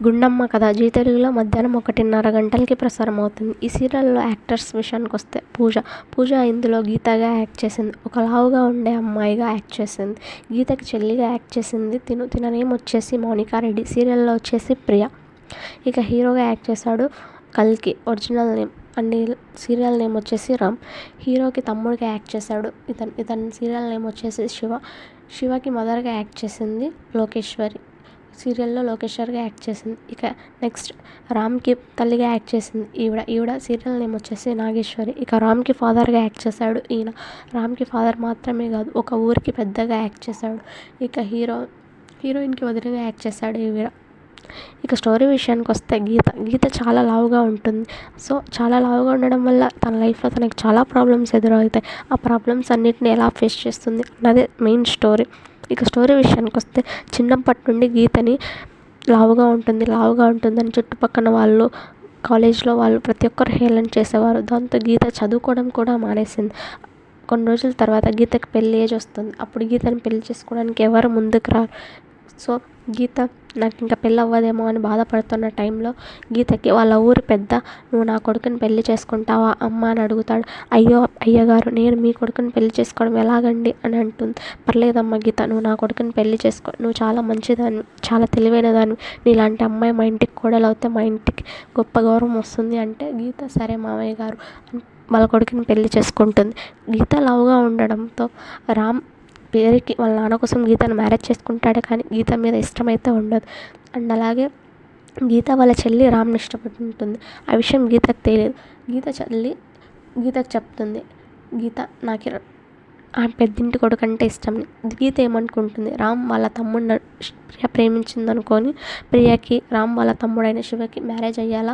గుండమ్మ కథ జీ తెలుగులో మధ్యాహ్నం 1:30 గంటలకి ప్రసారం అవుతుంది. ఈ సీరియల్లో యాక్టర్స్ విషయానికొస్తే పూజ ఇందులో గీతగా యాక్ట్ చేసింది. ఒక లావుగా ఉండే అమ్మాయిగా యాక్ట్ చేసింది. గీతకి చెల్లిగా యాక్ట్ చేసింది తిన నేమ్ వచ్చేసి మౌనికారెడ్డి. సీరియల్లో వచ్చేసి ప్రియ. ఇక హీరోగా యాక్ట్ చేశాడు కల్కి, original name. And serial name వచ్చేసి రామ్. హీరోకి తమ్ముడిగా యాక్ట్ చేశాడు ఇతని సీరియల్ నేమ్ వచ్చేసి శివకి మదర్గా యాక్ట్ చేసింది లోకేశ్వరి. సీరియల్లో లోకేశ్వర్గా యాక్ట్ చేసింది. ఇక నెక్స్ట్ రామ్కి తల్లిగా యాక్ట్ చేసింది ఈవిడ సీరియల్ నేమ్ వచ్చేసి నాగేశ్వరి. ఇక రామ్కి ఫాదర్గా యాక్ట్ చేశాడు ఈయన. రామ్కి ఫాదర్ మాత్రమే కాదు, ఒక ఊరికి పెద్దగా యాక్ట్ చేశాడు. ఇక హీరోయిన్కి వదిలిగా యాక్ట్ చేశాడు ఈవిడ. ఇక స్టోరీ విషయానికి వస్తే గీత చాలా లావుగా ఉంటుంది. సో చాలా లావుగా ఉండడం వల్ల తన లైఫ్లో తనకి చాలా ప్రాబ్లమ్స్ ఎదురవుతాయి. ఆ ప్రాబ్లమ్స్ అన్నిటిని ఎలా ఫేస్ చేస్తుంది అన్నదే మెయిన్ స్టోరీ. ఇక స్టోరీ విషయానికి వస్తే చిన్నప్పటి నుండి గీతని లావుగా ఉంటుందని చుట్టుపక్కన వాళ్ళు, కాలేజ్లో వాళ్ళు ప్రతి ఒక్కరు హేళన చేసేవారు. దాంతో గీత చదువుకోవడం కూడా మానేసింది. కొన్ని రోజుల తర్వాత గీతకి పెళ్లి ఏజ్ వస్తుంది. అప్పుడు గీతని పెళ్లి చేసుకోవడానికి ఎవరు ముందుకు రారు. సో గీత నాకు ఇంకా పెళ్ళి అవ్వదేమో అని బాధపడుతున్న టైంలో గీతకి వాళ్ళ ఊరి పెద్ద, నువ్వు నా కొడుకుని పెళ్లి చేసుకుంటావా అమ్మ అని అడుగుతాడు. అయ్యగారు, నేను మీ కొడుకుని పెళ్లి చేసుకోవడం ఎలాగండి అని అంటుంది. పర్లేదమ్మా గీత, నువ్వు నా కొడుకుని పెళ్లి చేసుకో, నువ్వు చాలా మంచిదాన్ని, చాలా తెలివైన దాన్ని, నీలాంటి అమ్మాయి మా ఇంటికి కోడలవుతే మా ఇంటికి గొప్ప గౌరవం వస్తుంది అంటే గీత సరే మామయ్య గారు వాళ్ళ కొడుకుని పెళ్లి చేసుకుంటుంది. గీత లావుగా ఉండడంతో రామ్ పేరుకి వాళ్ళ నాన్న కోసం గీతను మ్యారేజ్ చేసుకుంటాడు, కానీ గీత మీద ఇష్టమైతే ఉండదు. అండ్ అలాగే గీత వాళ్ళ చెల్లి రామ్ని ఇష్టపడి ఉంటుంది. ఆ విషయం గీతకు తెలియదు. గీతకు చెప్తుంది, గీత నాకు ఆ పెద్దింటి కొడుకు అంటే ఇష్టం. గీత ఏమనుకుంటుంది, రామ్ వాళ్ళ తమ్ముడిని ప్రియ ప్రేమించిందనుకొని ప్రియకి రామ్ వాళ్ళ తమ్ముడైన శివకి మ్యారేజ్ అయ్యేలా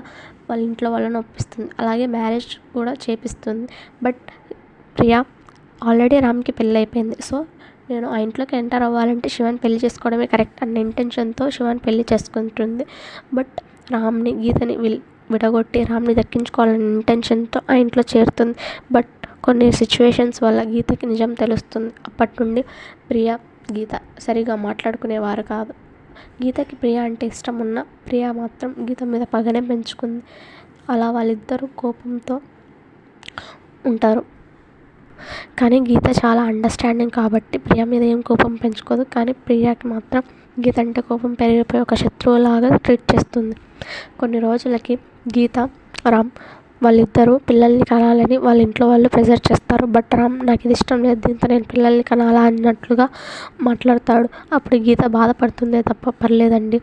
వాళ్ళ ఇంట్లో వాళ్ళని ఒప్పిస్తుంది. అలాగే మ్యారేజ్ కూడా చేపిస్తుంది. బట్ ప్రియ ఆల్రెడీ రామ్కి పెళ్ళి అయిపోయింది. సో నేను ఆ ఇంట్లోకి ఎంటర్ అవ్వాలంటే శివని పెళ్లి చేసుకోవడమే కరెక్ట్ అన్న ఇంటెన్షన్తో శివని పెళ్లి చేసుకుంటుంది. బట్ గీతని విడగొట్టి రామ్ని దక్కించుకోవాలనే ఇంటెన్షన్తో ఆ ఇంట్లో చేరుతుంది. బట్ కొన్ని సిచ్యువేషన్స్ వల్ల గీతకి నిజం తెలుస్తుంది. అప్పటి నుండి గీత సరిగా మాట్లాడుకునేవారు కాదు. గీతకి ప్రియ అంటే ఇష్టం ఉన్న ప్రియ మాత్రం గీత మీద పగనే పెంచుకుంది. అలా వాళ్ళిద్దరూ కోపంతో ఉంటారు. కానీ గీత చాలా అండర్స్టాండింగ్ కాబట్టి ప్రియ మీద ఏం కోపం పెంచుకోదు. కానీ ప్రియకి మాత్రం గీత అంటే కోపం పెరిగిపోయి ఒక శత్రువులాగా ట్రీట్ చేస్తుంది. కొన్ని రోజులకి గీత, రామ్ వాళ్ళిద్దరూ పిల్లల్ని కనాలని వాళ్ళ ఇంట్లో వాళ్ళు ప్రెజర్ చేస్తారు. బట్ రామ్ నాకు ఇది ఇష్టం లేదు, దీంతో నేను పిల్లల్ని కనాలా అన్నట్లుగా మాట్లాడతాడు. అప్పుడు గీత బాధపడుతుందే తప్ప పర్లేదండి,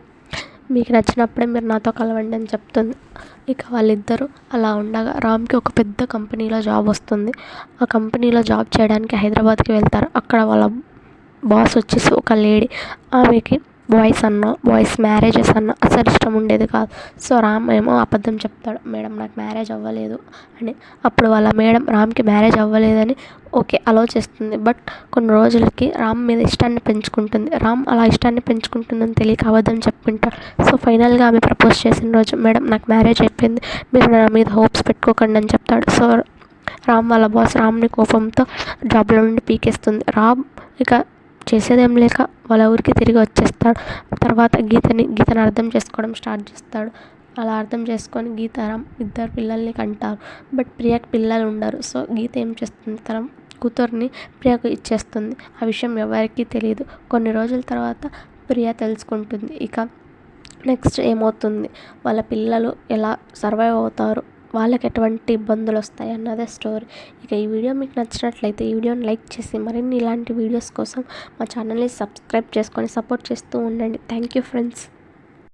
మీకు నచ్చినప్పుడే మీరు నాతో కలవండి అని చెప్తుంది. ఇక వాళ్ళిద్దరూ అలా ఉండగా రామ్కి ఒక పెద్ద కంపెనీలో జాబ్ వస్తుంది. ఆ కంపెనీలో జాబ్ చేయడానికి హైదరాబాద్కి వెళ్తారు. అక్కడ వాళ్ళ బాస్ వచ్చేసి ఒక లేడీ. ఆమెకి బాయ్స్ మ్యారేజెస్ అన్న అసలు ఇష్టం ఉండేది కాదు. సో రామ్ ఏమో అబద్ధం చెప్తాడు, మేడం నాకు మ్యారేజ్ అవ్వలేదు అని. అప్పుడు వాళ్ళ మేడం రామ్కి మ్యారేజ్ అవ్వలేదని ఓకే అలో చేస్తుంది. బట్ కొన్ని రోజులకి రామ్ మీద ఇష్టాన్ని పెంచుకుంటుంది. రామ్ అలా ఇష్టాన్ని పెంచుకుంటుందని తెలియక అబద్ధం చెప్పుకుంటాడు. సో ఫైనల్గా ఆమె ప్రపోజ్ చేసిన రోజు, మేడం నాకు మ్యారేజ్ అయిపోయింది, మీరు నా మీద హోప్స్ పెట్టుకోకండి అని చెప్తాడు. సో రామ్ వాళ్ళ బాస్ రామ్ని కోపంతో జాబ్లో నుండి పీకేస్తుంది. రామ్ ఇక చేసేదేం లేక వాళ్ళ ఊరికి తిరిగి వచ్చేస్తాడు. తర్వాత గీతను అర్థం చేసుకోవడం స్టార్ట్ చేస్తాడు. అలా అర్థం చేసుకొని రామ్ ఇద్దరు పిల్లల్ని కంటారు. బట్ ప్రియకి పిల్లలు ఉండరు. సో గీత ఏం చేస్తుంది, తన కూతుర్ని ప్రియకు ఇచ్చేస్తుంది. ఆ విషయం ఎవరికీ తెలియదు. కొన్ని రోజుల తర్వాత ప్రియ తెలుసుకుంటుంది. ఇక నెక్స్ట్ ఏమవుతుంది, వాళ్ళ పిల్లలు ఎలా సర్వైవ్ అవుతారు, వాళ్ళకి ఎటువంటి ఇబ్బందులు వస్తాయి అన్నదే స్టోరీ. ఇక ఈ వీడియో మీకు నచ్చినట్లయితే ఈ వీడియోని లైక్ చేసి మరిన్ని ఇలాంటి వీడియోస్ కోసం మా ఛానల్ని సబ్స్క్రైబ్ చేసుకొని సపోర్ట్ చేస్తూ ఉండండి. Thank you friends.